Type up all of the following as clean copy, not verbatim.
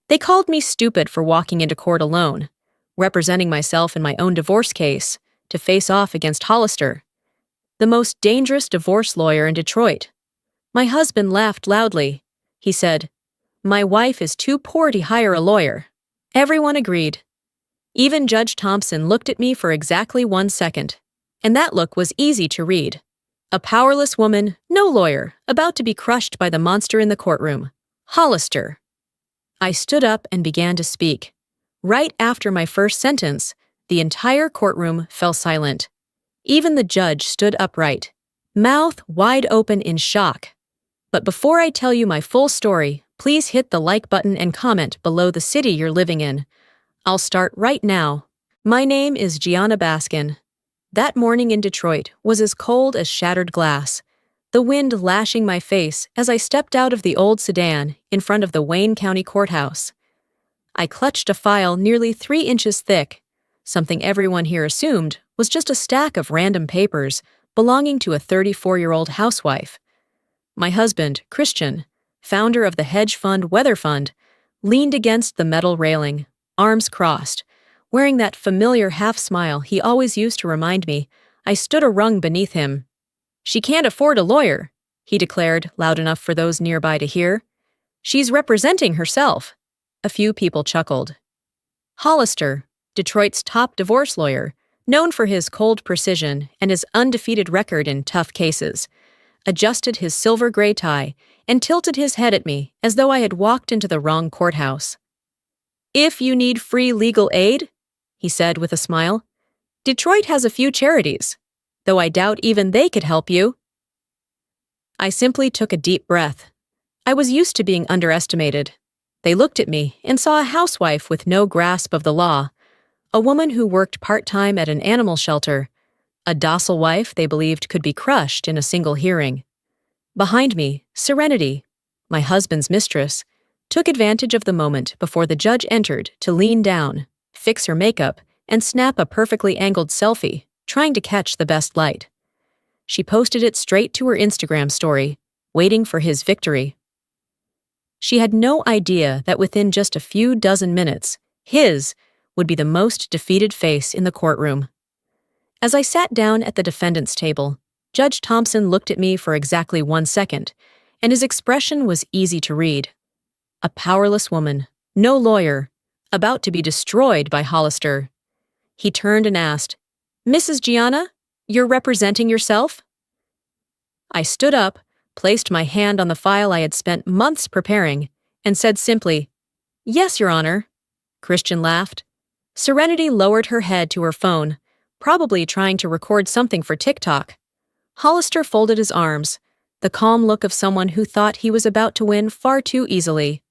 They called me stupid for walking into court alone, representing myself in my own divorce case to face off against Hollister, the most dangerous divorce lawyer in Detroit. My husband laughed loudly. He said, "My wife is too poor to hire a lawyer." Everyone agreed. Even Judge Thompson looked at me for exactly 1 second, and that look was easy to read. A powerless woman, no lawyer, about to be crushed by the monster in the courtroom, Hollister. I stood up and began to speak. Right after my first sentence, the entire courtroom fell silent. Even the judge stood upright, mouth wide open in shock. But before I tell you my full story, please hit the like button and comment below the city you're living in. I'll start right now. My name is Gianna Baskin. That morning in Detroit was as cold as shattered glass, the wind lashing my face as I stepped out of the old sedan in front of the Wayne County Courthouse. I clutched a file nearly 3 inches thick, something everyone here assumed was just a stack of random papers belonging to a 34-year-old housewife. My husband, Christian, founder of the hedge fund Weather Fund, leaned against the metal railing, arms crossed, wearing that familiar half-smile he always used to remind me I stood a rung beneath him. "She can't afford a lawyer," he declared loud enough for those nearby to hear. "She's representing herself." A few people chuckled. Hollister, Detroit's top divorce lawyer, known for his cold precision and his undefeated record in tough cases, adjusted his silver gray tie and tilted his head at me as though I had walked into the wrong courthouse. "If you need free legal aid," he said with a smile, "Detroit has a few charities, though I doubt even they could help you." I simply took a deep breath. I was used to being underestimated. They looked at me and saw a housewife with no grasp of the law, a woman who worked part-time at an animal shelter, a docile wife they believed could be crushed in a single hearing. Behind me, Serenity, my husband's mistress, took advantage of the moment before the judge entered to lean down, fix her makeup, and snap a perfectly angled selfie, trying to catch the best light. She posted it straight to her Instagram story, waiting for his victory. She had no idea that within just a few dozen minutes, his would be the most defeated face in the courtroom. As I sat down at the defendant's table, Judge Thompson looked at me for exactly 1 second, and his expression was easy to read. A powerless woman, no lawyer, about to be destroyed by Hollister. He turned and asked, "Mrs. Gianna, you're representing yourself?" I stood up, placed my hand on the file I had spent months preparing, and said simply, "Yes, Your Honor." Christian laughed. Serenity lowered her head to her phone, probably trying to record something for TikTok. Hollister folded his arms, the calm look of someone who thought he was about to win far too easily.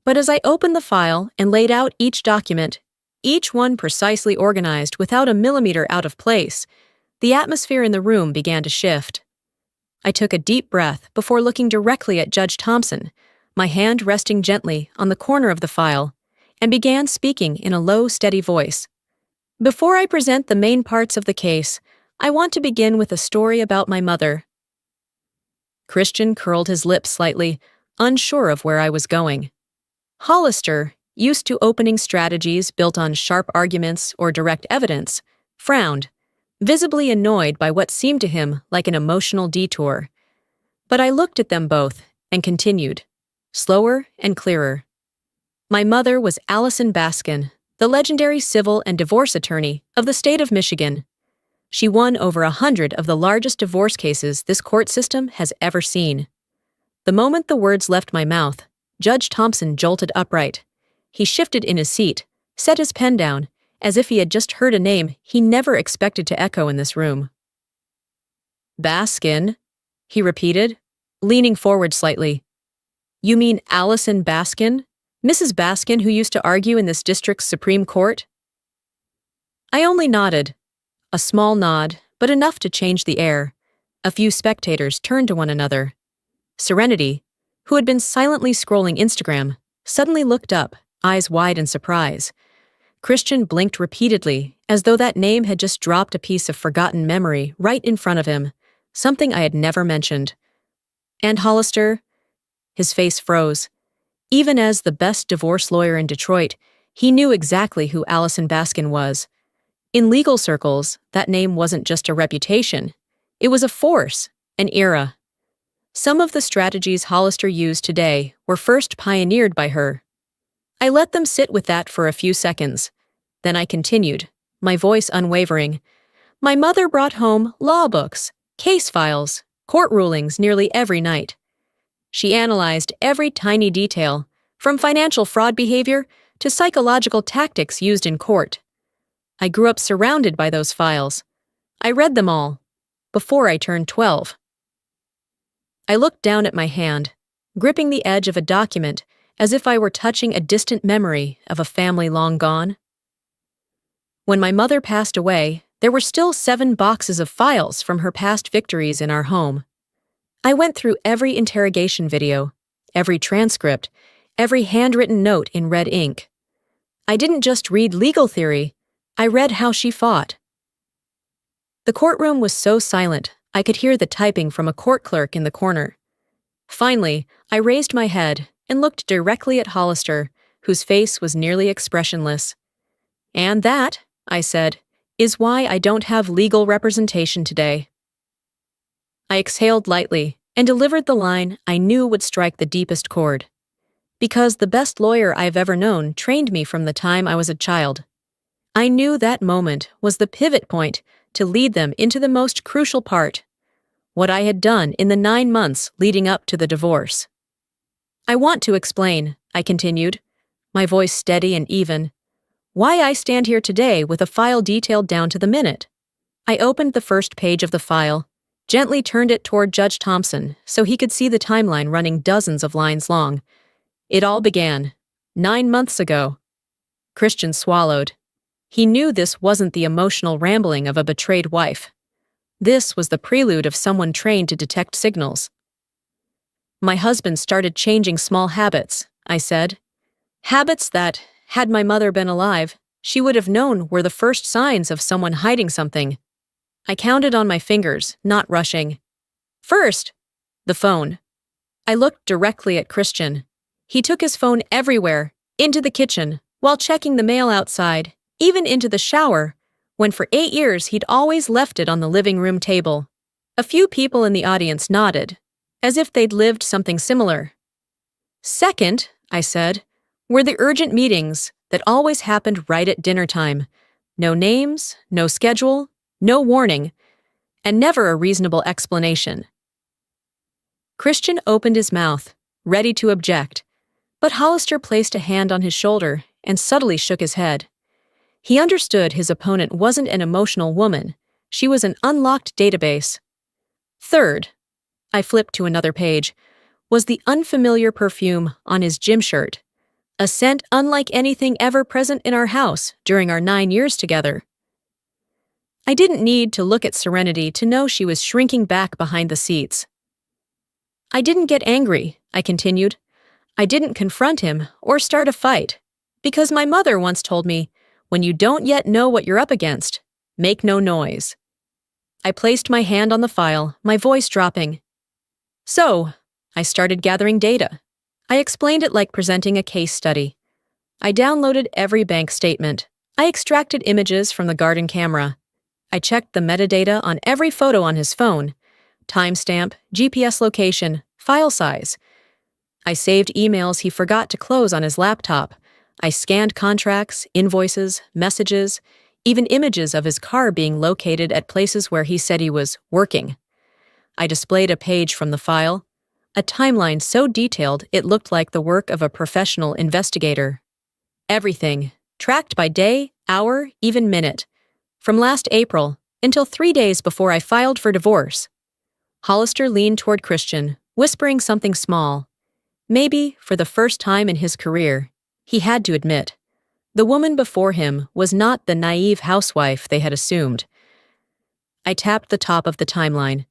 But as I opened the file and laid out each document, each one precisely organized without a millimeter out of place, the atmosphere in the room began to shift. I took a deep breath before looking directly at Judge Thompson, my hand resting gently on the corner of the file, and began speaking in a low, steady voice. "Before I present the main parts of the case, I want to begin with a story about my mother." Christian curled his lips slightly, unsure of where I was going. Hollister, used to opening strategies built on sharp arguments or direct evidence, frowned, visibly annoyed by what seemed to him like an emotional detour. But I looked at them both and continued, slower and clearer. My mother was Allison Baskin, the legendary civil and divorce attorney of the state of Michigan. She won over 100 of the largest divorce cases this court system has ever seen. The moment the words left my mouth, Judge Thompson jolted upright. He shifted in his seat, set his pen down, as if he had just heard a name he never expected to echo in this room. "Baskin," he repeated, leaning forward slightly. "You mean Allison Baskin? Mrs. Baskin who used to argue in this district's Supreme Court?" I only nodded. A small nod, but enough to change the air. A few spectators turned to one another. Serenity, who had been silently scrolling Instagram, suddenly looked up, eyes wide in surprise. Christian blinked repeatedly, as though that name had just dropped a piece of forgotten memory right in front of him, something I had never mentioned. "And Hollister?" His face froze. Even as the best divorce lawyer in Detroit, he knew exactly who Allison Baskin was. In legal circles, that name wasn't just a reputation. It was a force, an era. Some of the strategies Hollister used today were first pioneered by her. I let them sit with that for a few seconds. Then I continued, my voice unwavering. My mother brought home law books, case files, court rulings nearly every night. She analyzed every tiny detail, from financial fraud behavior to psychological tactics used in court. I grew up surrounded by those files. I read them all, before I turned 12. I looked down at my hand, gripping the edge of a document as if I were touching a distant memory of a family long gone. When my mother passed away, there were still 7 boxes of files from her past victories in our home. I went through every interrogation video, every transcript, every handwritten note in red ink. I didn't just read legal theory, I read how she fought. The courtroom was so silent, I could hear the typing from a court clerk in the corner. Finally, I raised my head and looked directly at Hollister, whose face was nearly expressionless. And that, I said, is why I don't have legal representation today. I exhaled lightly and delivered the line I knew would strike the deepest chord. Because the best lawyer I've ever known trained me from the time I was a child. I knew that moment was the pivot point to lead them into the most crucial part, what I had done in the 9 months leading up to the divorce. I want to explain, I continued, my voice steady and even, why I stand here today with a file detailed down to the minute. I opened the first page of the file, gently turned it toward Judge Thompson so he could see the timeline running dozens of lines long. It all began 9 months ago. Christian swallowed. He knew this wasn't the emotional rambling of a betrayed wife. This was the prelude of someone trained to detect signals. My husband started changing small habits, I said. Habits that, had my mother been alive, she would have known were the first signs of someone hiding something. I counted on my fingers, not rushing. First, the phone. I looked directly at Christian. He took his phone everywhere, into the kitchen, while checking the mail outside, even into the shower, when for 8 years he'd always left it on the living room table. A few people in the audience nodded, as if they'd lived something similar. Second, I said, were the urgent meetings that always happened right at dinner time. No names, no schedule, no warning, and never a reasonable explanation. Christian opened his mouth, ready to object, but Hollister placed a hand on his shoulder and subtly shook his head. He understood his opponent wasn't an emotional woman, she was an unlocked database. Third, I flipped to another page, was the unfamiliar perfume on his gym shirt, a scent unlike anything ever present in our house during our 9 years together. I didn't need to look at Serenity to know she was shrinking back behind the seats. I didn't get angry, I continued. I didn't confront him or start a fight, because my mother once told me, when you don't yet know what you're up against, make no noise. I placed my hand on the file, my voice dropping. So, I started gathering data. I explained it like presenting a case study. I downloaded every bank statement. I extracted images from the garden camera. I checked the metadata on every photo on his phone, timestamp, GPS location, file size. I saved emails he forgot to close on his laptop. I scanned contracts, invoices, messages, even images of his car being located at places where he said he was working. I displayed a page from the file, a timeline so detailed it looked like the work of a professional investigator. Everything, tracked by day, hour, even minute, from last April until 3 days before I filed for divorce. Hollister leaned toward Christian, whispering something small. Maybe, for the first time in his career, he had to admit, the woman before him was not the naive housewife they had assumed. I tapped the top of the timeline.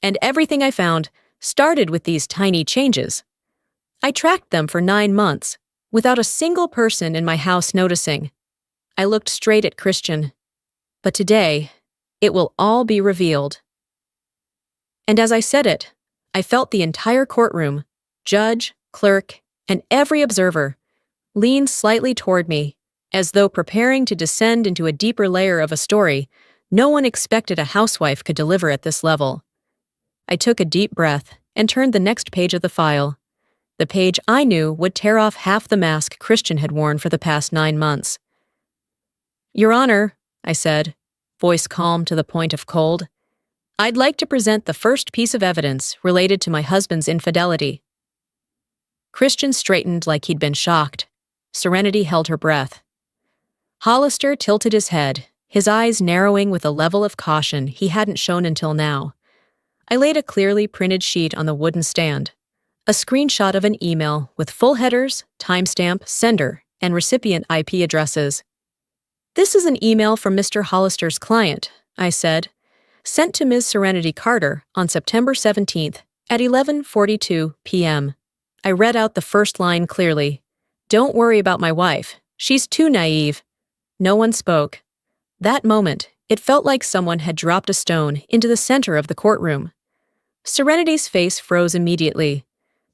And everything I found started with these tiny changes. I tracked them for 9 months, without a single person in my house noticing. I looked straight at Christian. But today, it will all be revealed. And as I said it, I felt the entire courtroom, judge, clerk, and every observer leaned slightly toward me, as though preparing to descend into a deeper layer of a story no one expected a housewife could deliver at this level. I took a deep breath and turned the next page of the file, the page I knew would tear off half the mask Christian had worn for the past 9 months. "Your Honor," I said, voice calm to the point of cold, "I'd like to present the first piece of evidence related to my husband's infidelity." Christian straightened like he'd been shocked. Serenity held her breath. Hollister tilted his head, his eyes narrowing with a level of caution he hadn't shown until now. I laid a clearly printed sheet on the wooden stand, a screenshot of an email with full headers, timestamp, sender, and recipient IP addresses. "This is an email from Mr. Hollister's client," I said, "sent to Ms. Serenity Carter on September 17th at 11:42 p.m. I read out the first line clearly. "Don't worry about my wife. She's too naive." No one spoke. That moment, it felt like someone had dropped a stone into the center of the courtroom. Serenity's face froze immediately,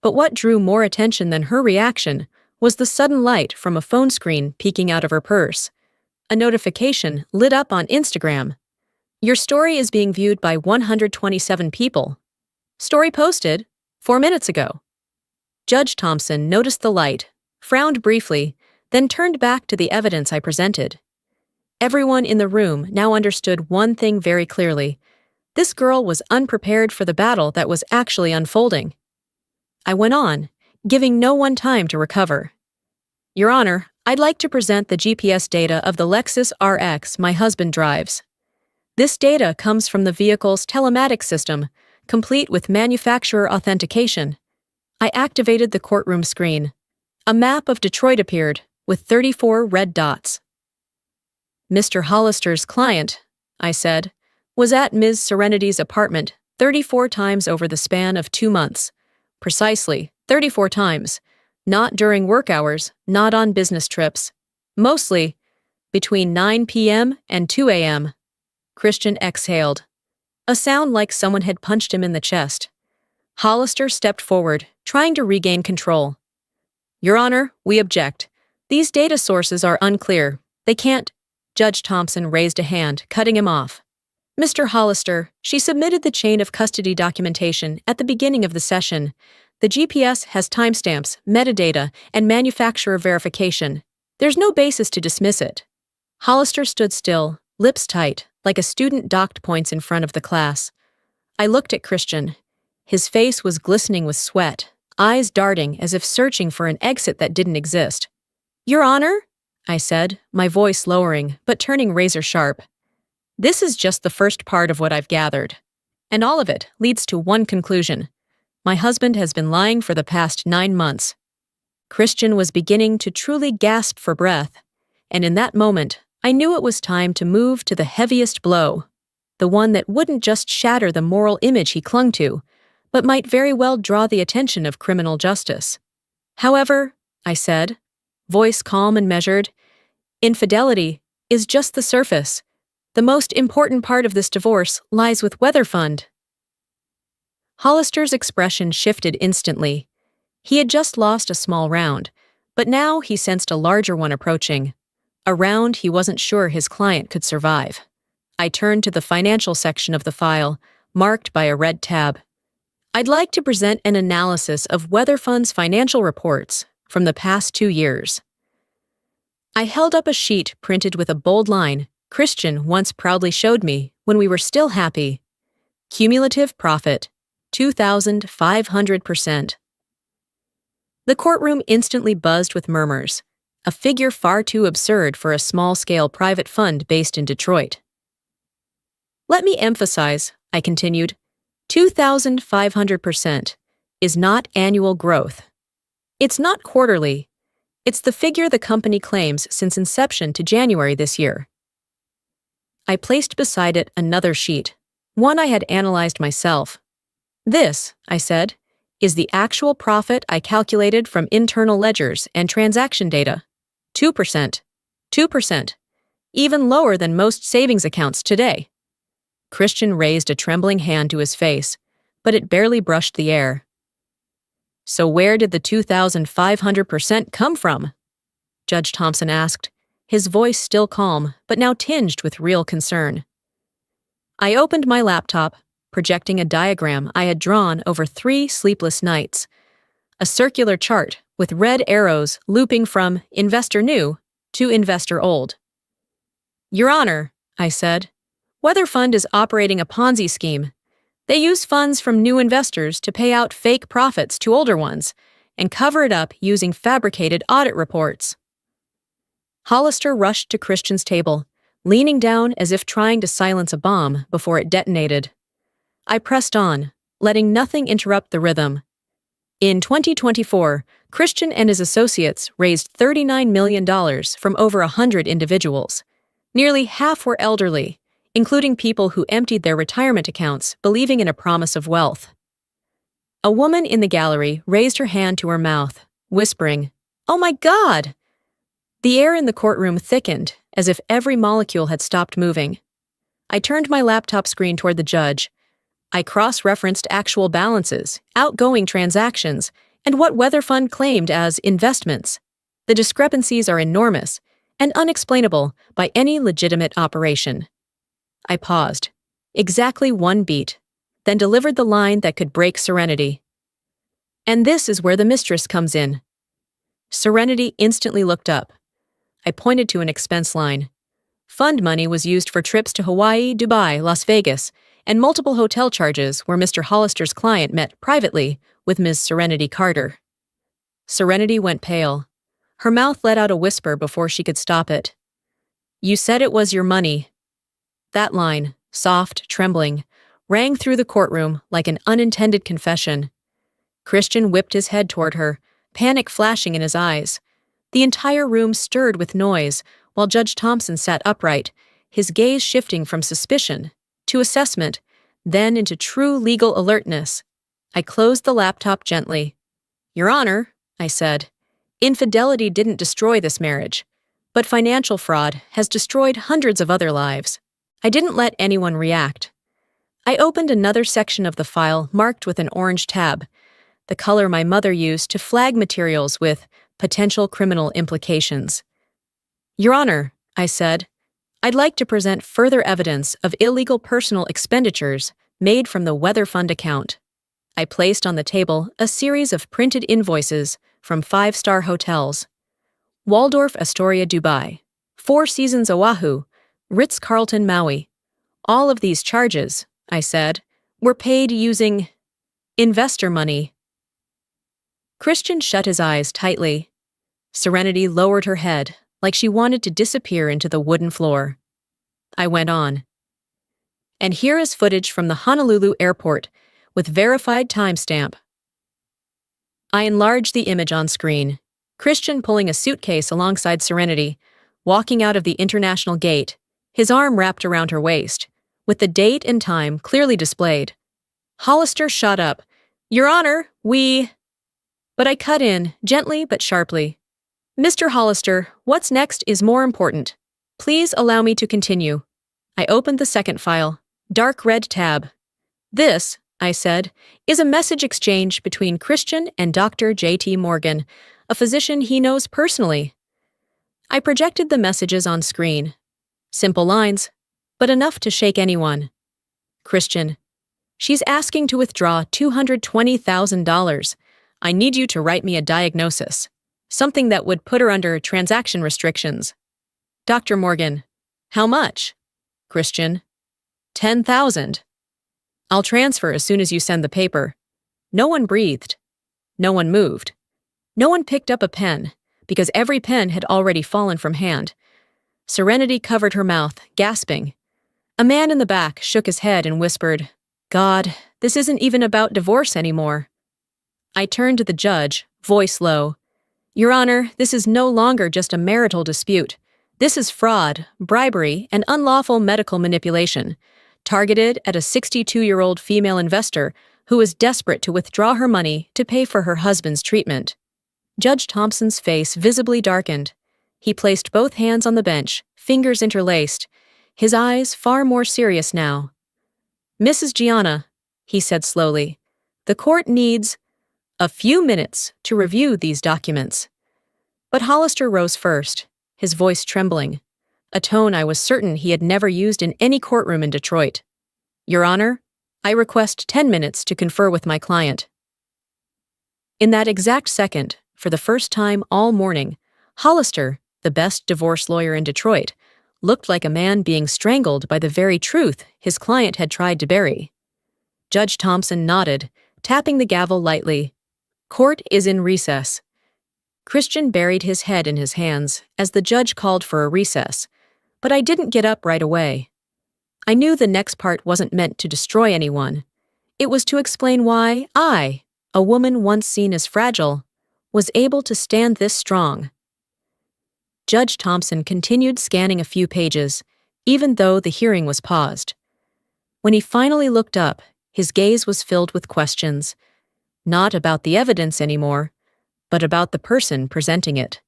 but what drew more attention than her reaction was the sudden light from a phone screen peeking out of her purse. A notification lit up on Instagram. "Your story is being viewed by 127 people. Story posted 4 minutes ago." Judge Thompson noticed the light, frowned briefly, then turned back to the evidence I presented. Everyone in the room now understood one thing very clearly. This girl was unprepared for the battle that was actually unfolding. I went on, giving no one time to recover. "Your Honor, I'd like to present the GPS data of the Lexus RX my husband drives. This data comes from the vehicle's telematics system, complete with manufacturer authentication." I activated the courtroom screen. A map of Detroit appeared, with 34 red dots. "Mr. Hollister's client," I said, "was at Ms. Serenity's apartment 34 times over the span of 2 months. Precisely, 34 times. Not during work hours, not on business trips. Mostly between 9 p.m. and 2 a.m. Christian exhaled. A sound like someone had punched him in the chest. Hollister stepped forward, trying to regain control. "Your Honor, we object. These data sources are unclear. They can't—" Judge Thompson raised a hand, cutting him off. "Mr. Hollister, she submitted the chain of custody documentation at the beginning of the session. The GPS has timestamps, metadata, and manufacturer verification. There's no basis to dismiss it." Hollister stood still, lips tight, like a student docked points in front of the class. I looked at Christian. His face was glistening with sweat, eyes darting as if searching for an exit that didn't exist. "Your Honor," I said, my voice lowering, but turning razor sharp. "This is just the first part of what I've gathered. And all of it leads to one conclusion. My husband has been lying for the past 9 months." Christian was beginning to truly gasp for breath, and in that moment, I knew it was time to move to the heaviest blow, the one that wouldn't just shatter the moral image he clung to, but might very well draw the attention of criminal justice. "However," I said, voice calm and measured, "infidelity is just the surface. The most important part of this divorce lies with Weatherfund." Hollister's expression shifted instantly. He had just lost a small round, but now he sensed a larger one approaching, a round he wasn't sure his client could survive. I turned to the financial section of the file, marked by a red tab. "I'd like to present an analysis of Weatherfund's financial reports from the past 2 years." I held up a sheet printed with a bold line Christian once proudly showed me when we were still happy. "Cumulative profit, 2,500%. The courtroom instantly buzzed with murmurs, a figure far too absurd for a small-scale private fund based in Detroit. "Let me emphasize," I continued, 2,500% is not annual growth. It's not quarterly. It's the figure the company claims since inception to January this year." I placed beside it another sheet, one I had analyzed myself. "This," I said, "is the actual profit I calculated from internal ledgers and transaction data. 2%. 2%. Even lower than most savings accounts today." Christian raised a trembling hand to his face, but it barely brushed the air. So where did the 2,500% come from? Judge Thompson asked, his voice still calm, but now tinged with real concern. I opened my laptop, projecting a diagram I had drawn over 3 sleepless nights. A circular chart with red arrows looping from investor new to investor old. Your Honor, I said, Weather Fund is operating a Ponzi scheme. They use funds from new investors to pay out fake profits to older ones and cover it up using fabricated audit reports. Hollister rushed to Christian's table, leaning down as if trying to silence a bomb before it detonated. I pressed on, letting nothing interrupt the rhythm. In 2024, Christian and his associates raised $39 million from over 100 individuals. Nearly half were elderly, including people who emptied their retirement accounts believing in a promise of wealth. A woman in the gallery raised her hand to her mouth, whispering, "Oh my God!" The air in the courtroom thickened, as if every molecule had stopped moving. I turned my laptop screen toward the judge. I cross-referenced actual balances, outgoing transactions, and what Weather Fund claimed as investments. The discrepancies are enormous and unexplainable by any legitimate operation. I paused, exactly 1 beat, then delivered the line that could break Serenity. And this is where the Mistress comes in. Serenity instantly looked up. I pointed to an expense line. Fund money was used for trips to Hawaii, Dubai, Las Vegas, and multiple hotel charges where Mr. Hollister's client met privately with Ms. Serenity Carter. Serenity went pale. Her mouth let out a whisper before she could stop it. You said it was your money. That line, soft, trembling, rang through the courtroom like an unintended confession. Christian whipped his head toward her, panic flashing in his eyes. The entire room stirred with noise, while Judge Thompson sat upright, his gaze shifting from suspicion to assessment, then into true legal alertness. I closed the laptop gently. Your Honor, I said, infidelity didn't destroy this marriage, but financial fraud has destroyed hundreds of other lives. I didn't let anyone react. I opened another section of the file marked with an orange tab, the color my mother used to flag materials with potential criminal implications. Your Honor, I said, I'd like to present further evidence of illegal personal expenditures made from the Weather Fund account. I placed on the table a series of printed invoices from 5-star hotels. Waldorf Astoria Dubai, Four Seasons Oahu, Ritz-Carlton Maui. All of these charges, I said, were paid using investor money. Christian shut his eyes tightly. Serenity lowered her head, like she wanted to disappear into the wooden floor. I went on. And here is footage from the Honolulu airport, with verified timestamp. I enlarged the image on screen. Christian pulling a suitcase alongside Serenity, walking out of the international gate, his arm wrapped around her waist, with the date and time clearly displayed. Hollister shot up. Your Honor, But I cut in, gently but sharply. Mr. Hollister, what's next is more important. Please allow me to continue. I opened the second file, dark red tab. This, I said, is a message exchange between Christian and Dr. J.T. Morgan, a physician he knows personally. I projected the messages on screen. Simple lines, but enough to shake anyone. Christian, she's asking to withdraw $220,000. I need you to write me a diagnosis. Something that would put her under transaction restrictions. Dr. Morgan, how much? Christian, $10,000. I'll transfer as soon as you send the paper. No one breathed. No one moved. No one picked up a pen, because every pen had already fallen from hand. Serenity covered her mouth, gasping. A man in the back shook his head and whispered, God, this isn't even about divorce anymore. I turned to the judge, voice low. Your Honor, this is no longer just a marital dispute. This is fraud, bribery, and unlawful medical manipulation, targeted at a 62-year-old female investor who was desperate to withdraw her money to pay for her husband's treatment. Judge Thompson's face visibly darkened. He placed both hands on the bench, fingers interlaced, his eyes far more serious now. Mrs. Gianna, he said slowly, the court needs a few minutes to review these documents. But Hollister rose first, his voice trembling, a tone I was certain he had never used in any courtroom in Detroit. Your Honor, I request 10 minutes to confer with my client. In that exact second, for the first time all morning, Hollister, the best divorce lawyer in Detroit, looked like a man being strangled by the very truth his client had tried to bury. Judge Thompson nodded, tapping the gavel lightly. Court is in recess. Christian buried his head in his hands as the judge called for a recess, but I didn't get up right away. I knew the next part wasn't meant to destroy anyone. It was to explain why I, a woman once seen as fragile, was able to stand this strong. Judge Thompson continued scanning a few pages, even though the hearing was paused. When he finally looked up, his gaze was filled with questions, not about the evidence anymore, but about the person presenting it.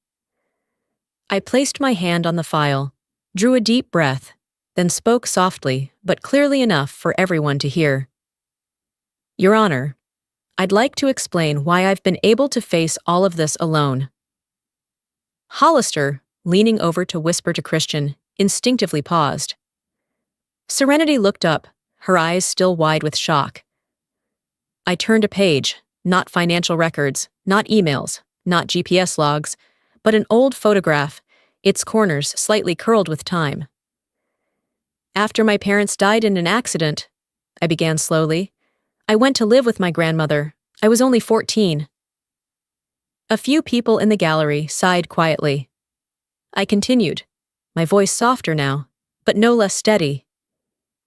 I placed my hand on the file, drew a deep breath, then spoke softly but clearly enough for everyone to hear. Your Honor, I'd like to explain why I've been able to face all of this alone. Hollister, leaning over to whisper to Christian, instinctively paused. Serenity looked up, her eyes still wide with shock. I turned a page, not financial records, not emails, not GPS logs, but an old photograph, its corners slightly curled with time. After my parents died in an accident, I began slowly, I went to live with my grandmother. I was only 14. A few people in the gallery sighed quietly. I continued, my voice softer now, but no less steady.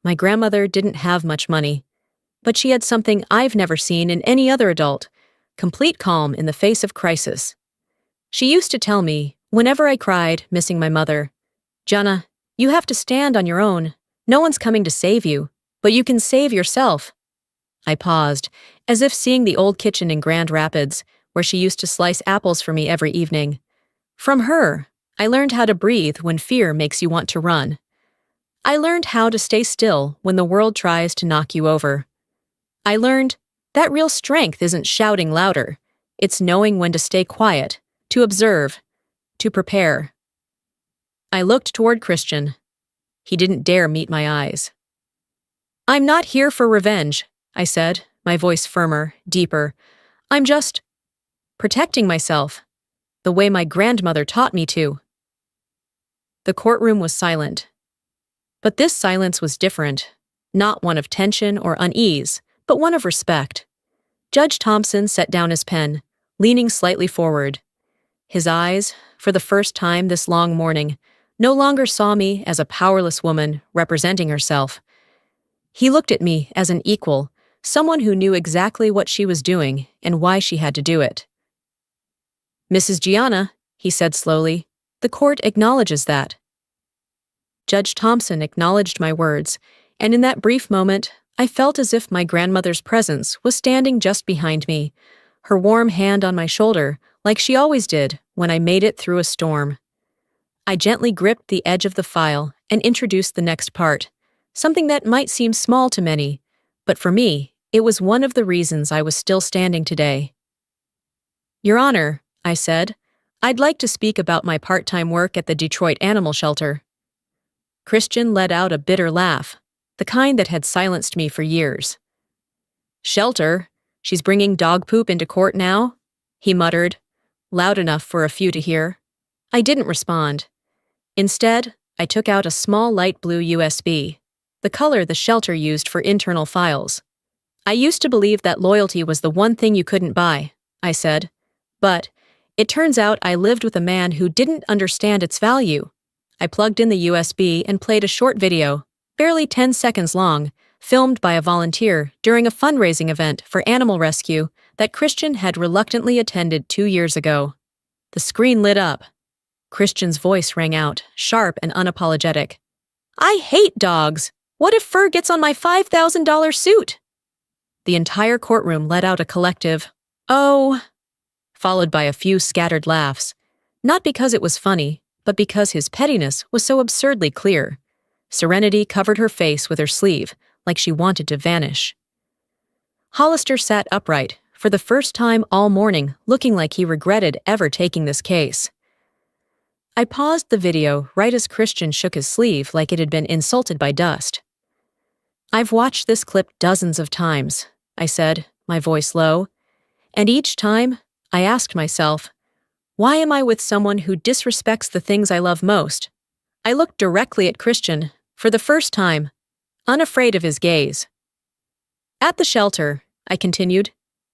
My grandmother didn't have much money, but she had something I've never seen in any other adult, complete calm in the face of crisis. She used to tell me, whenever I cried, missing my mother, Jana, you have to stand on your own. No one's coming to save you, but you can save yourself. I paused, as if seeing the old kitchen in Grand Rapids, where she used to slice apples for me every evening. From her, I learned how to breathe when fear makes you want to run. I learned how to stay still when the world tries to knock you over. I learned that real strength isn't shouting louder. It's knowing when to stay quiet, to observe, to prepare. I looked toward Christian. He didn't dare meet my eyes. I'm not here for revenge, I said, my voice firmer, deeper. I'm just protecting myself, the way my grandmother taught me to. The courtroom was silent. But this silence was different, not one of tension or unease, but one of respect. Judge Thompson set down his pen, leaning slightly forward. His eyes, for the first time this long morning, no longer saw me as a powerless woman representing herself. He looked at me as an equal, someone who knew exactly what she was doing and why she had to do it. Mrs. Gianna, he said slowly, the court acknowledges that. Judge Thompson acknowledged my words, and in that brief moment, I felt as if my grandmother's presence was standing just behind me, her warm hand on my shoulder, like she always did when I made it through a storm. I gently gripped the edge of the file and introduced the next part, something that might seem small to many, but for me, it was one of the reasons I was still standing today. Your Honor, I said, I'd like to speak about my part-time work at the Detroit Animal Shelter. Christian let out a bitter laugh, the kind that had silenced me for years. Shelter? She's bringing dog poop into court now? He muttered, loud enough for a few to hear. I didn't respond. Instead, I took out a small light blue USB, the color the shelter used for internal files. I used to believe that loyalty was the one thing you couldn't buy, I said, but it turns out I lived with a man who didn't understand its value. I plugged in the USB and played a short video, barely 10 seconds long, filmed by a volunteer during a fundraising event for animal rescue that Christian had reluctantly attended 2 years ago. The screen lit up. Christian's voice rang out, sharp and unapologetic. I hate dogs! What if fur gets on my $5,000 suit? The entire courtroom let out a collective, "Oh," followed by a few scattered laughs, not because it was funny, but because his pettiness was so absurdly clear. Serenity covered her face with her sleeve, like she wanted to vanish. Hollister sat upright, for the first time all morning, looking like he regretted ever taking this case. I paused the video right as Christian shook his sleeve like it had been insulted by dust. "I've watched this clip dozens of times," I said, my voice low, "and each time, I asked myself, why am I with someone who disrespects the things I love most?" I looked directly at Christian, for the first time, unafraid of his gaze. "At the shelter," I continued,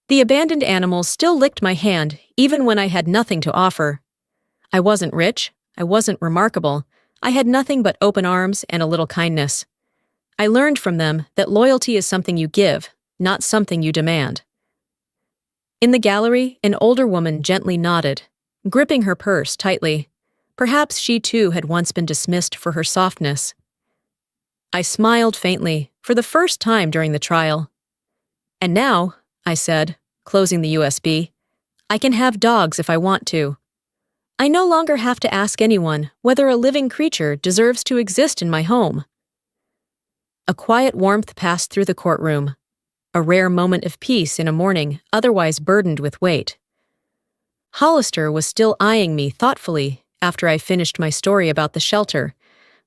"the abandoned animals still licked my hand even when I had nothing to offer. I wasn't rich, I wasn't remarkable, I had nothing but open arms and a little kindness. I learned from them that loyalty is something you give, not something you demand." In the gallery, an older woman gently nodded, gripping her purse tightly. Perhaps she too had once been dismissed for her softness. I smiled faintly, for the first time during the trial. "And now," I said, closing the USB, "I can have dogs if I want to. I no longer have to ask anyone whether a living creature deserves to exist in my home." A quiet warmth passed through the courtroom, a rare moment of peace in a morning otherwise burdened with weight. Hollister was still eyeing me thoughtfully after I finished my story about the shelter,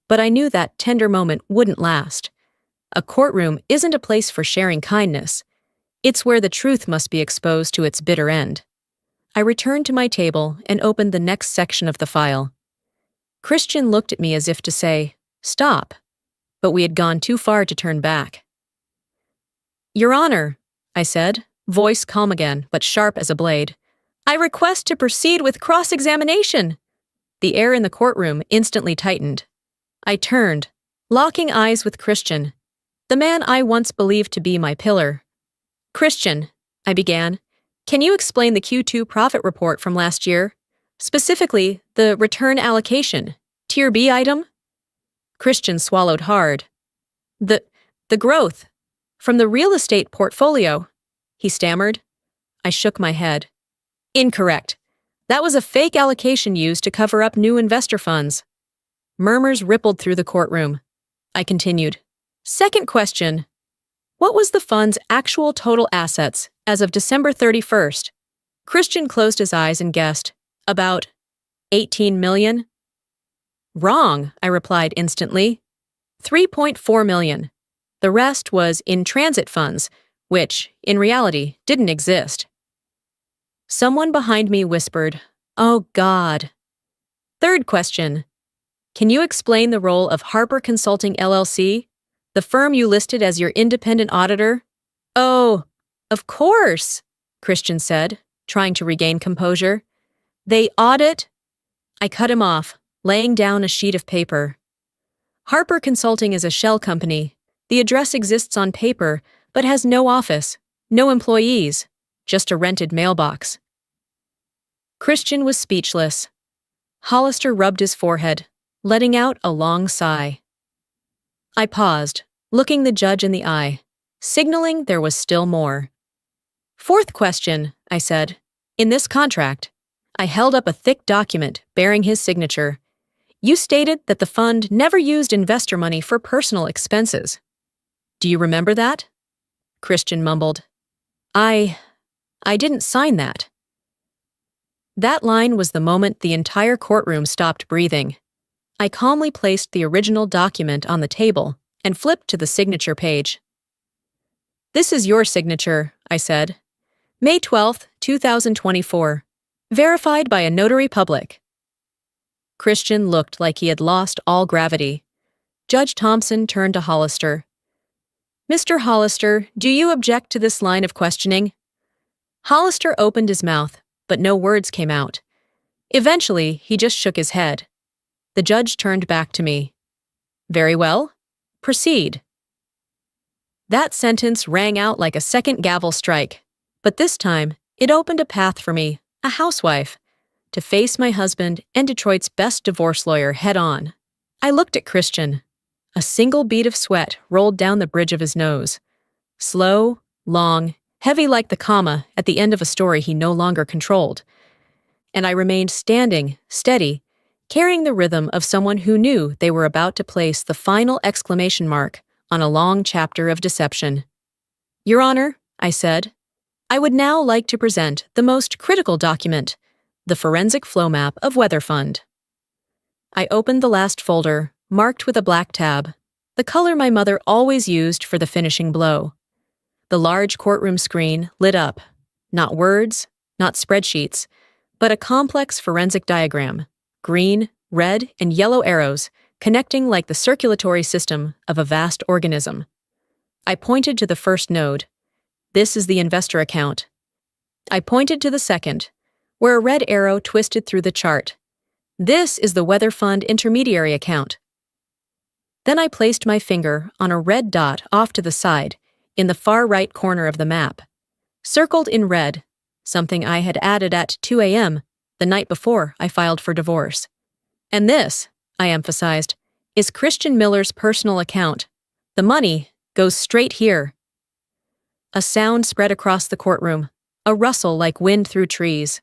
but I knew that tender moment wouldn't last. A courtroom isn't a place for sharing kindness. It's where the truth must be exposed to its bitter end. I returned to my table and opened the next section of the file. Christian looked at me as if to say, "Stop," but we had gone too far to turn back. "Your Honor," I said, voice calm again, but sharp as a blade, "I request to proceed with cross-examination." The air in the courtroom instantly tightened. I turned, locking eyes with Christian, the man I once believed to be my pillar. "Christian," I began, "can you explain the Q2 profit report from last year? Specifically, the return allocation, Tier B item?" Christian swallowed hard. The growth. From the real estate portfolio," he stammered. I shook my head. "Incorrect. That was a fake allocation used to cover up new investor funds." Murmurs rippled through the courtroom. I continued. "Second question. What was the fund's actual total assets as of December 31st? Christian closed his eyes and guessed. "About 18 million? "Wrong," I replied instantly. 3.4 million. The rest was in-transit funds, which, in reality, didn't exist. Someone behind me whispered, "Oh, God." Third question. Can you explain the role of Harper Consulting LLC, the firm you listed as your independent auditor? "Oh, of course," Christian said, trying to regain composure. "They audit—" I cut him off, laying down a sheet of paper. "Harper Consulting is a shell company. The address exists on paper, but has no office, no employees, just a rented mailbox." Christian was speechless. Hollister rubbed his forehead, letting out a long sigh. I paused, looking the judge in the eye, signaling there was still more. "Fourth question," I said. "In this contract," I held up a thick document bearing his signature. "You stated that the fund never used investor money for personal expenses. Do you remember that?" Christian mumbled. I didn't sign that." That line was the moment the entire courtroom stopped breathing. I calmly placed the original document on the table and flipped to the signature page. "This is your signature," I said. "May 12, 2024. Verified by a notary public." Christian looked like he had lost all gravity. Judge Thompson turned to Hollister. "Mr. Hollister, do you object to this line of questioning?" Hollister opened his mouth, but no words came out. Eventually, he just shook his head. The judge turned back to me. "Very well. Proceed." That sentence rang out like a second gavel strike, but this time, it opened a path for me, a housewife, to face my husband and Detroit's best divorce lawyer head-on. I looked at Christian. A single bead of sweat rolled down the bridge of his nose. Slow, long, heavy like the comma at the end of a story he no longer controlled. And I remained standing, steady, carrying the rhythm of someone who knew they were about to place the final exclamation mark on a long chapter of deception. "Your Honor," I said, I would now like to present the most critical document, the forensic flow map of Weather Fund. I opened the last folder, marked with a black tab, the color my mother always used for the finishing blow. The large courtroom screen lit up. Not words, not spreadsheets, but a complex forensic diagram, green, red, and yellow arrows connecting like the circulatory system of a vast organism. I pointed to the first node. This is the investor account. I pointed to the second, where a red arrow twisted through the chart. This is the Weather Fund intermediary account. Then I placed my finger on a red dot off to the side, in the far right corner of the map. Circled in red, something I had added at 2 a.m. the night before I filed for divorce. And this, I emphasized, is Christian Miller's personal account. The money goes straight here. A sound spread across the courtroom, a rustle like wind through trees.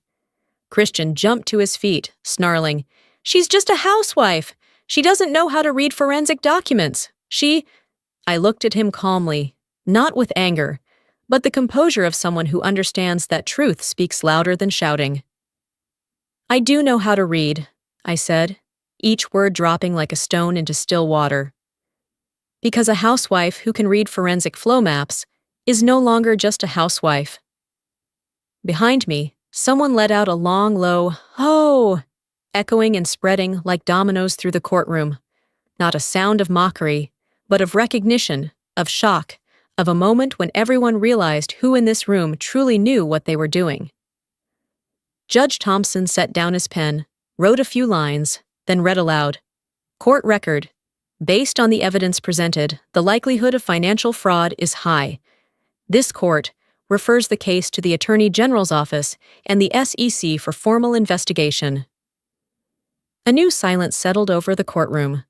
Christian jumped to his feet, snarling, "She's just a housewife! She doesn't know how to read forensic documents! I looked at him calmly, not with anger, but the composure of someone who understands that truth speaks louder than shouting. "I do know how to read," I said, each word dropping like a stone into still water. Because a housewife who can read forensic flow maps is no longer just a housewife. Behind me, someone let out a long, low, "Oh!" echoing and spreading like dominoes through the courtroom. Not a sound of mockery, but of recognition, of shock, of a moment when everyone realized who in this room truly knew what they were doing. Judge Thompson set down his pen, wrote a few lines, then read aloud. Court record. Based on the evidence presented, the likelihood of financial fraud is high. This court refers the case to the Attorney General's office and the SEC for formal investigation. A new silence settled over the courtroom.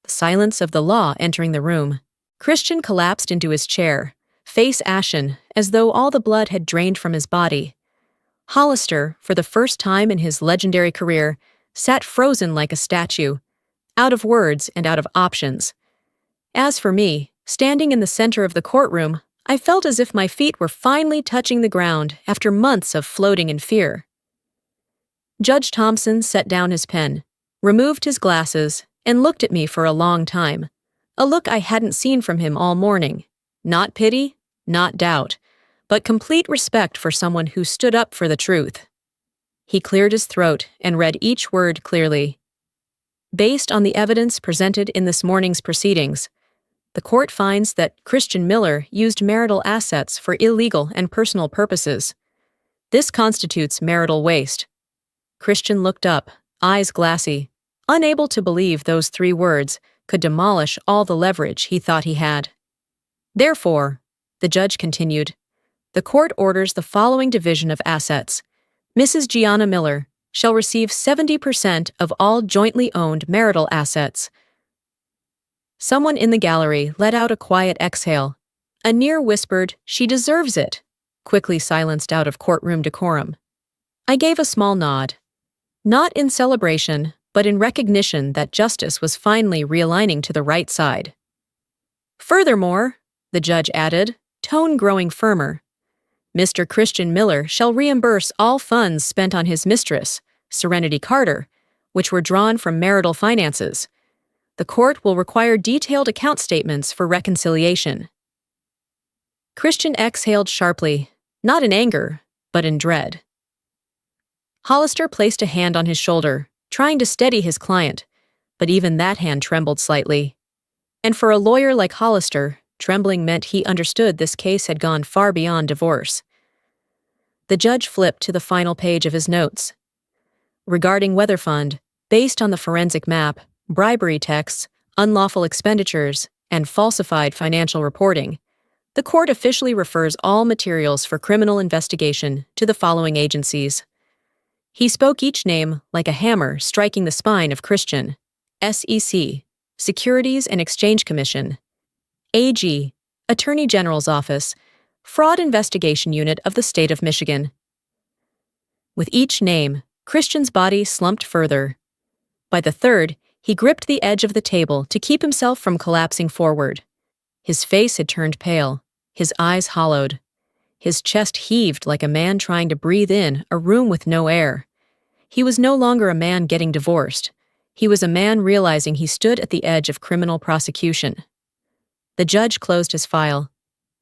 The silence of the law entering the room. Christian collapsed into his chair, face ashen, as though all the blood had drained from his body. Hollister, for the first time in his legendary career, sat frozen like a statue, out of words and out of options. As for me, standing in the center of the courtroom, I felt as if my feet were finally touching the ground after months of floating in fear. Judge Thompson set down his pen, removed his glasses, and looked at me for a long time, a look I hadn't seen from him all morning. Not pity, not doubt, but complete respect for someone who stood up for the truth. He cleared his throat and read each word clearly. Based on the evidence presented in this morning's proceedings, the court finds that Christian Miller used marital assets for illegal and personal purposes. This constitutes marital waste. Christian looked up, eyes glassy, unable to believe those 3 words could demolish all the leverage he thought he had. Therefore, the judge continued, the court orders the following division of assets. Mrs. Gianna Miller shall receive 70% of all jointly owned marital assets. Someone in the gallery let out a quiet exhale. A near whispered, "She deserves it," quickly silenced out of courtroom decorum. I gave a small nod. Not in celebration, but in recognition that justice was finally realigning to the right side. Furthermore, the judge added, tone growing firmer, Mr. Christian Miller shall reimburse all funds spent on his mistress, Serenity Carter, which were drawn from marital finances. The court will require detailed account statements for reconciliation. Christian exhaled sharply, not in anger, but in dread. Hollister placed a hand on his shoulder, trying to steady his client, but even that hand trembled slightly. And for a lawyer like Hollister, trembling meant he understood this case had gone far beyond divorce. The judge flipped to the final page of his notes. Regarding Weather Fund, based on the forensic map, bribery texts, unlawful expenditures, and falsified financial reporting, the court officially refers all materials for criminal investigation to the following agencies. He spoke each name like a hammer striking the spine of Christian. SEC, Securities and Exchange Commission. AG, Attorney General's Office, Fraud Investigation Unit of the State of Michigan. With each name, Christian's body slumped further. By the third, he gripped the edge of the table to keep himself from collapsing forward. His face had turned pale, his eyes hollowed. His chest heaved like a man trying to breathe in a room with no air. He was no longer a man getting divorced. He was a man realizing he stood at the edge of criminal prosecution. The judge closed his file.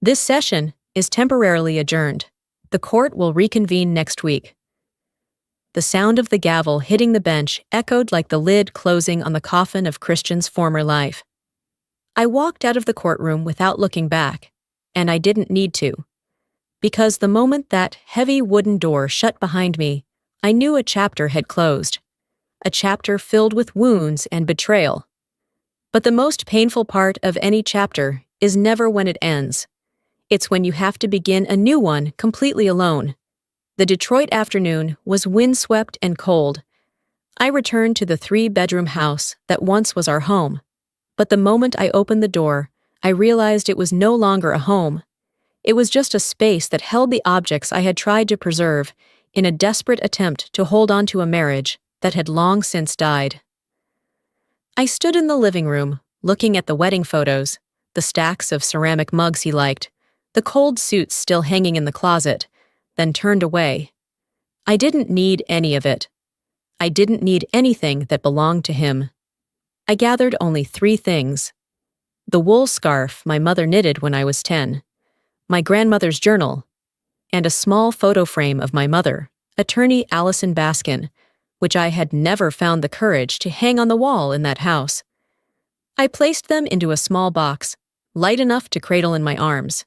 This session is temporarily adjourned. The court will reconvene next week. The sound of the gavel hitting the bench echoed like the lid closing on the coffin of Christian's former life. I walked out of the courtroom without looking back, and I didn't need to. Because the moment that heavy wooden door shut behind me, I knew a chapter had closed. A chapter filled with wounds and betrayal. But the most painful part of any chapter is never when it ends. It's when you have to begin a new one completely alone. The Detroit afternoon was windswept and cold. I returned to the 3-bedroom house that once was our home. But the moment I opened the door, I realized it was no longer a home. It was just a space that held the objects I had tried to preserve in a desperate attempt to hold on to a marriage that had long since died. I stood in the living room, looking at the wedding photos, the stacks of ceramic mugs he liked, the cold suits still hanging in the closet, then turned away. I didn't need any of it. I didn't need anything that belonged to him. I gathered only 3 things. The wool scarf my mother knitted when I was 10, my grandmother's journal, and a small photo frame of my mother, attorney Allison Baskin, which I had never found the courage to hang on the wall in that house. I placed them into a small box, light enough to cradle in my arms,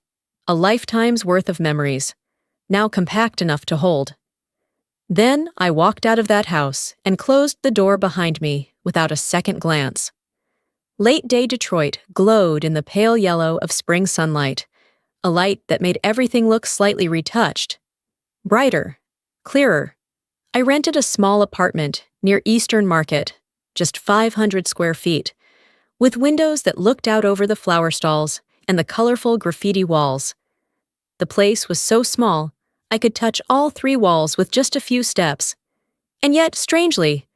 a lifetime's worth of memories, now compact enough to hold. Then I walked out of that house and closed the door behind me without a second glance. Late-day Detroit glowed in the pale yellow of spring sunlight, a light that made everything look slightly retouched. Brighter, clearer. I rented a small apartment near Eastern Market, just 500 square feet, with windows that looked out over the flower stalls and the colorful graffiti walls. The place was so small, I could touch all 3 walls with just a few steps. And yet, strangely,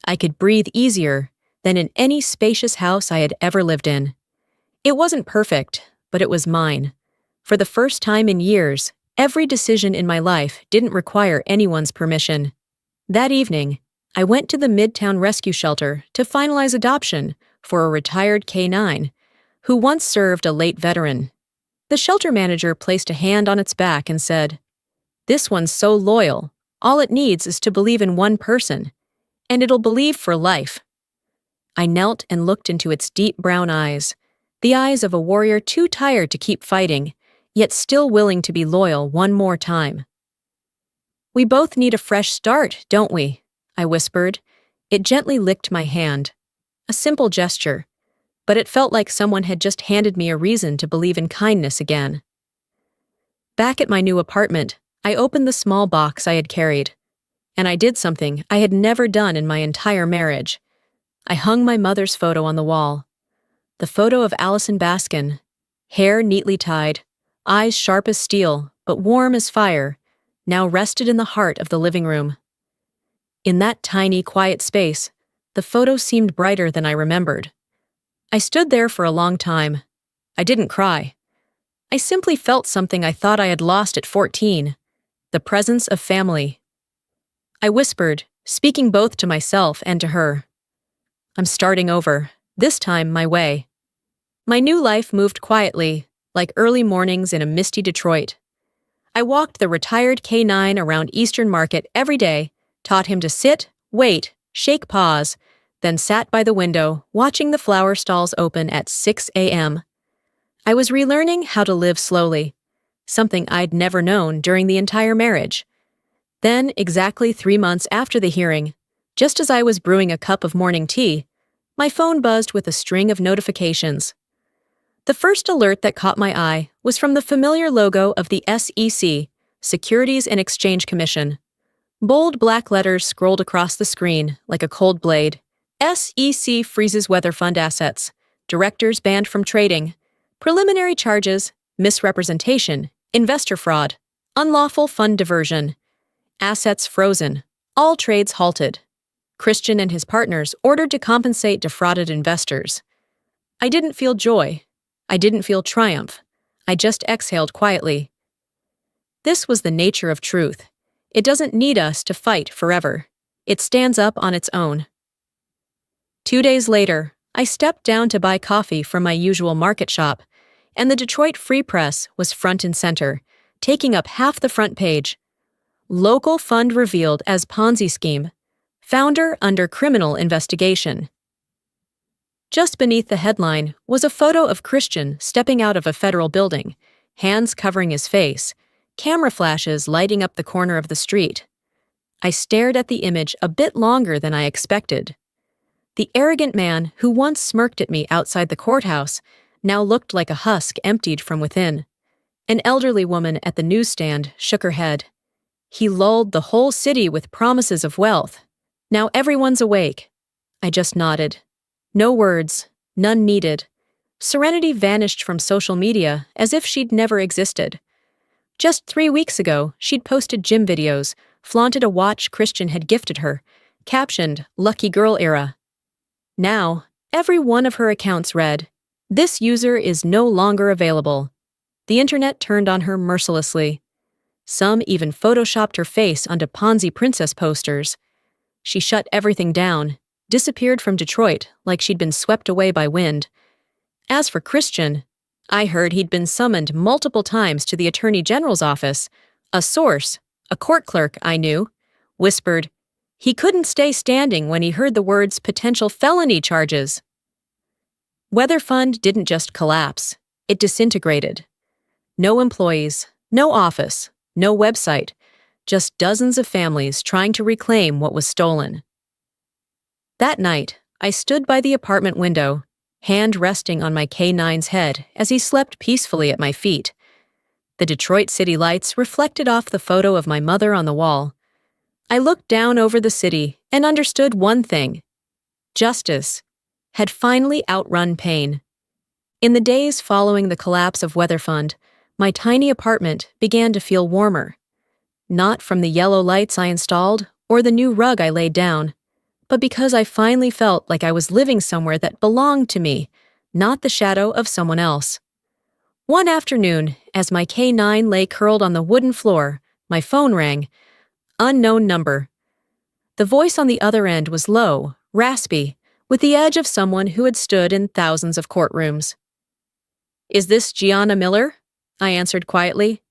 I could breathe easier than in any spacious house I had ever lived in. It wasn't perfect, but it was mine. For the first time in years, every decision in my life didn't require anyone's permission. That evening, I went to the Midtown Rescue Shelter to finalize adoption for a retired K-9 who once served a late veteran. The shelter manager placed a hand on its back and said, "This one's so loyal. All it needs is to believe in one person, and it'll believe for life." I knelt and looked into its deep brown eyes, the eyes of a warrior too tired to keep fighting, yet still willing to be loyal one more time. "We both need a fresh start, don't we?" I whispered. It gently licked my hand. A simple gesture, but it felt like someone had just handed me a reason to believe in kindness again. Back at my new apartment, I opened the small box I had carried, and I did something I had never done in my entire marriage. I hung my mother's photo on the wall. The photo of Allison Baskin, hair neatly tied, eyes sharp as steel, but warm as fire, now rested in the heart of the living room. In that tiny, quiet space, the photo seemed brighter than I remembered. I stood there for a long time. I didn't cry. I simply felt something I thought I had lost at 14, the presence of family. I whispered, speaking both to myself and to her. "I'm starting over, this time my way." My new life moved quietly, like early mornings in a misty Detroit. I walked the retired K-9 around Eastern Market every day, taught him to sit, wait, shake paws, then sat by the window, watching the flower stalls open at 6 a.m. I was relearning how to live slowly, something I'd never known during the entire marriage. Then, exactly 3 months after the hearing, just as I was brewing a cup of morning tea, my phone buzzed with a string of notifications. The first alert that caught my eye was from the familiar logo of the SEC, Securities and Exchange Commission. Bold black letters scrolled across the screen like a cold blade. SEC freezes weather fund assets. Directors banned from trading. Preliminary charges, misrepresentation, investor fraud, unlawful fund diversion. Assets frozen. All trades halted. Christian and his partners ordered to compensate defrauded investors. I didn't feel joy. I didn't feel triumph. I just exhaled quietly. This was the nature of truth. It doesn't need us to fight forever. It stands up on its own. 2 days later, I stepped down to buy coffee from my usual market shop, and the Detroit Free Press was front and center, taking up half the front page. Local fund revealed as Ponzi scheme. Founder under criminal investigation. Just beneath the headline was a photo of Christian stepping out of a federal building, hands covering his face, camera flashes lighting up the corner of the street. I stared at the image a bit longer than I expected. The arrogant man who once smirked at me outside the courthouse now looked like a husk emptied from within. An elderly woman at the newsstand shook her head. He lulled the whole city with promises of wealth. Now everyone's awake. I just nodded. No words, none needed. Serenity vanished from social media as if she'd never existed. Just 3 weeks ago, she'd posted gym videos, flaunted a watch Christian had gifted her, captioned "Lucky Girl Era." Now, every one of her accounts read, "This user is no longer available." The internet turned on her mercilessly. Some even photoshopped her face onto Ponzi princess posters. She shut everything down, disappeared from Detroit like she'd been swept away by wind. As for Christian, I heard he'd been summoned multiple times to the Attorney General's office. A source, a court clerk I knew, whispered he couldn't stay standing when he heard the words potential felony charges. Weather Fund didn't just collapse, it disintegrated. No employees, no office, no website, just dozens of families trying to reclaim what was stolen. That night, I stood by the apartment window, hand resting on my K9's head as he slept peacefully at my feet. The Detroit city lights reflected off the photo of my mother on the wall. I looked down over the city and understood one thing. Justice had finally outrun pain. In the days following the collapse of Weather Fund, my tiny apartment began to feel warmer. Not from the yellow lights I installed or the new rug I laid down, but because I finally felt like I was living somewhere that belonged to me, not the shadow of someone else. One afternoon, as my K9 lay curled on the wooden floor, my phone rang. Unknown number. The voice on the other end was low, raspy, with the edge of someone who had stood in thousands of courtrooms. "Is this Gianna Miller?" I answered quietly.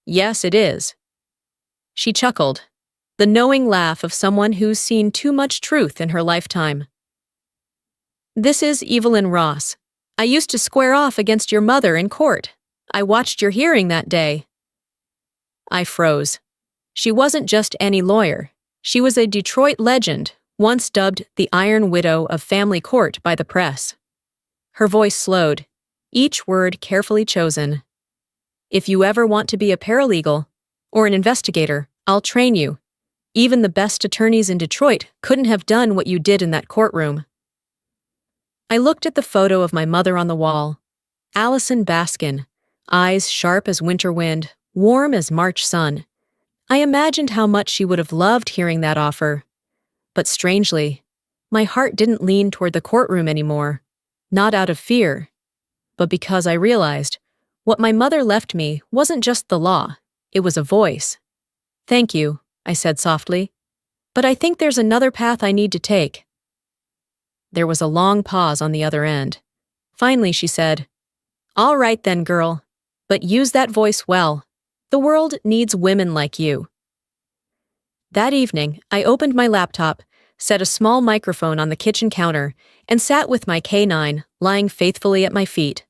"Yes, it is." She chuckled, the knowing laugh of someone who's seen too much truth in her lifetime. "This is Evelyn Ross. I used to square off against your mother in court. I watched your hearing that day." I froze. She wasn't just any lawyer. She was a Detroit legend, once dubbed the Iron Widow of Family Court by the press. Her voice slowed, each word carefully chosen. "If you ever want to be a paralegal or an investigator, I'll train you. Even the best attorneys in Detroit couldn't have done what you did in that courtroom." I looked at the photo of my mother on the wall. Allison Baskin, eyes sharp as winter wind, warm as March sun. I imagined how much she would have loved hearing that offer. But strangely, my heart didn't lean toward the courtroom anymore, not out of fear, but because I realized what my mother left me wasn't just the law, it was a voice. "Thank you," I said softly, "but I think there's another path I need to take." There was a long pause on the other end. Finally, she said, "All right then, girl, but use that voice well. The world needs women like you." That evening, I opened my laptop, set a small microphone on the kitchen counter, and sat with my K9 lying faithfully at my feet.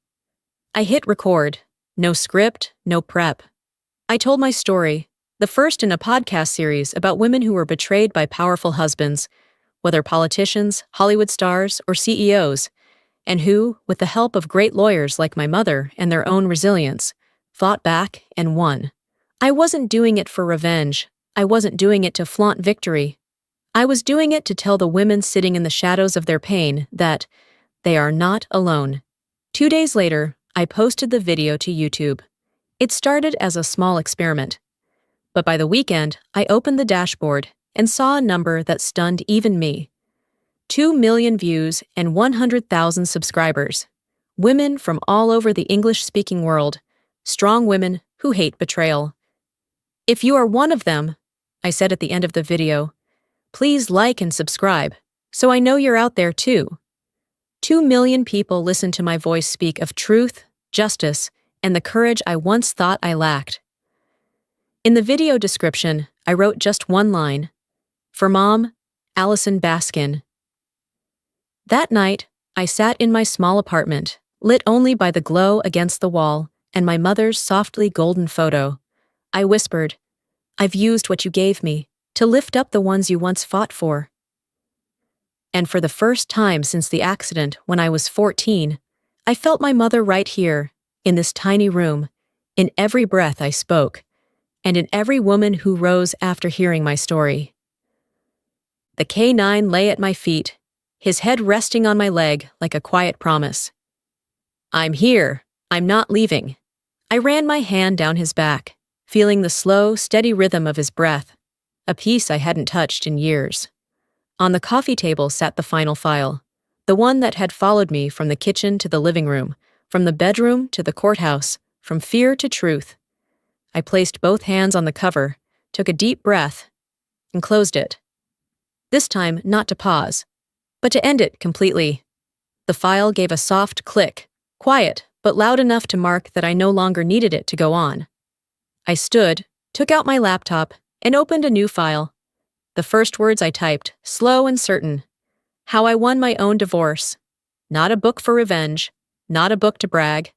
I hit record. No script, no prep. I told my story, the first in a podcast series about women who were betrayed by powerful husbands, whether politicians, Hollywood stars, or CEOs, and who, with the help of great lawyers like my mother and their own resilience, fought back and won. I wasn't doing it for revenge. I wasn't doing it to flaunt victory. I was doing it to tell the women sitting in the shadows of their pain that they are not alone. 2 days later, I posted the video to YouTube. It started as a small experiment. But by the weekend, I opened the dashboard and saw a number that stunned even me. 2 million views and 100,000 subscribers. Women from all over the English-speaking world. Strong women who hate betrayal. If you are one of them, I said at the end of the video, please like and subscribe, so I know you're out there too. 2 million people listen to my voice speak of truth, justice, and the courage I once thought I lacked. In the video description, I wrote just one line. For Mom, Allison Baskin. That night, I sat in my small apartment, lit only by the glow against the wall and my mother's softly golden photo. I whispered, I've used what you gave me to lift up the ones you once fought for. And for the first time since the accident when I was 14, I felt my mother right here, in this tiny room, in every breath I spoke, and in every woman who rose after hearing my story. The K9 lay at my feet, his head resting on my leg like a quiet promise. I'm here. I'm not leaving. I ran my hand down his back, feeling the slow, steady rhythm of his breath, a piece I hadn't touched in years. On the coffee table sat the final file, the one that had followed me from the kitchen to the living room, from the bedroom to the courthouse, from fear to truth. I placed both hands on the cover, took a deep breath, and closed it. This time, not to pause, but to end it completely. The file gave a soft click, quiet, but loud enough to mark that I no longer needed it to go on. I stood, took out my laptop, and opened a new file. The first words I typed, slow and certain. How I won my own divorce. Not a book for revenge, not a book to brag,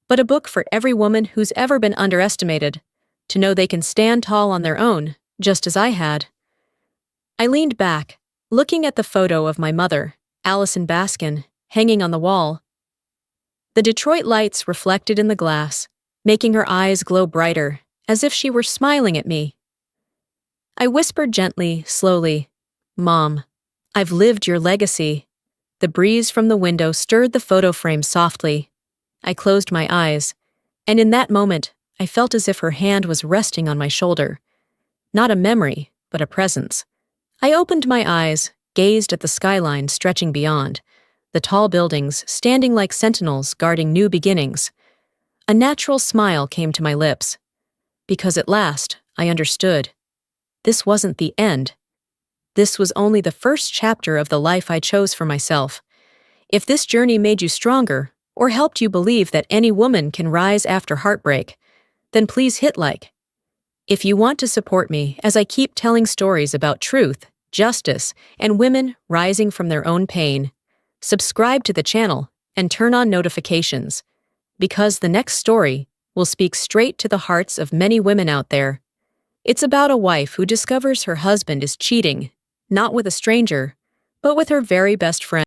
but a book for every woman who's ever been underestimated, to know they can stand tall on their own, just as I had. I leaned back, looking at the photo of my mother, Allison Baskin, hanging on the wall. The Detroit lights reflected in the glass, making her eyes glow brighter, as if she were smiling at me. I whispered gently, slowly, Mom, I've lived your legacy. The breeze from the window stirred the photo frame softly. I closed my eyes, and in that moment, I felt as if her hand was resting on my shoulder. Not a memory, but a presence. I opened my eyes, gazed at the skyline stretching beyond, the tall buildings standing like sentinels guarding new beginnings. A natural smile came to my lips. Because at last, I understood. This wasn't the end. This was only the first chapter of the life I chose for myself. If this journey made you stronger, or helped you believe that any woman can rise after heartbreak, then please hit like. If you want to support me as I keep telling stories about truth, justice, and women rising from their own pain, subscribe to the channel and turn on notifications, because the next story will speak straight to the hearts of many women out there. It's about a wife who discovers her husband is cheating, not with a stranger, but with her very best friend.